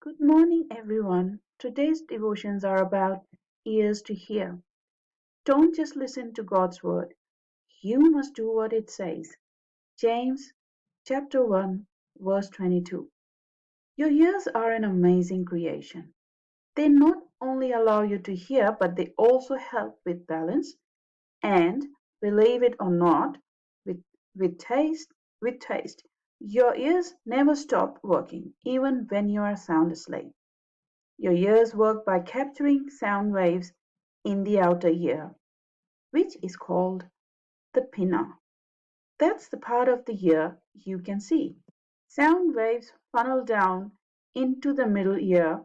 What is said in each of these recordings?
Good morning, everyone. Today's devotions are about ears to hear. Don't just listen to God's word, you must do what it says. James chapter 1, verse 22. Your ears are an amazing creation. They not only allow you to hear, but they also help with balance and, believe it or not, with, with taste, with taste. Your ears never stop working, even when you are sound asleep. Your ears work by capturing sound waves in the outer ear, which is called the pinna. That's the part of the ear you can see. Sound waves funnel down into the middle ear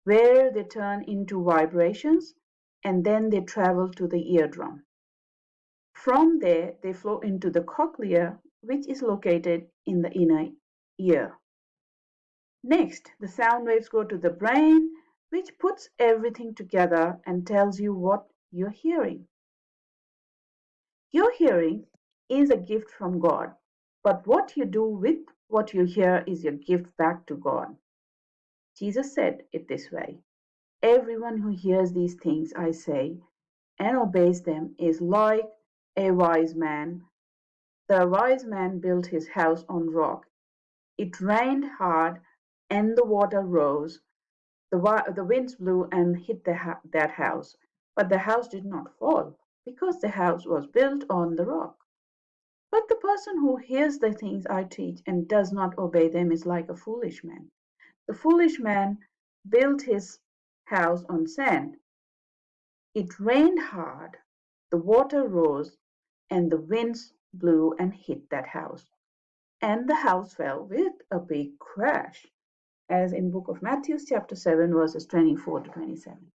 where they turn into vibrations and then they travel to the eardrum. From there, they flow into the cochlea, which is located in the inner ear. Next, the sound waves go to the brain, which puts everything together and tells you what you're hearing. Your hearing is a gift from God, but what you do with what you hear is your gift back to God. Jesus said it this way: Everyone who hears these things I say and obeys them is like a wise man. The wise man built his house on rock. It rained hard and the water rose. The winds blew and hit that house, but the house did not fall because the house was built on the rock. But the person who hears the things I teach and does not obey them is like a foolish man. The foolish man built his house on sand. It rained hard, the water rose, and the winds blew and hit that house. And the house fell with a big crash, as in book of Matthew chapter 7 verses 24 to 27.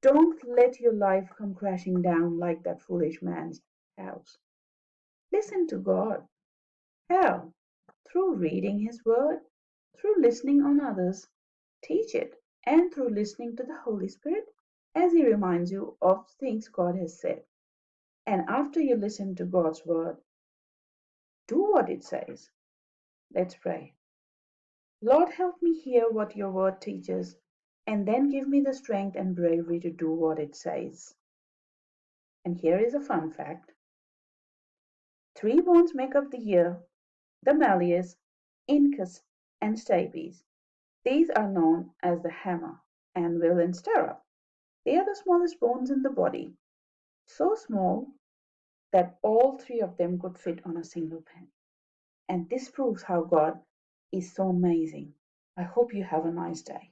Don't let your life come crashing down like that foolish man's house. Listen to God. How? Through reading His Word, through listening on others. Teach it, and through listening to the Holy Spirit as He reminds you of things God has said. And after you listen to God's Word, do what it says. Let's pray. Lord, help me hear what your Word teaches, and then give me the strength and bravery to do what it says. And here is a fun fact. Three bones make up the ear: the malleus, incus, and stapes. These are known as the hammer, anvil, and stirrup. They are the smallest bones in the body, so small that all three of them could fit on a single pin. And this proves how God is so amazing. I hope you have a nice day.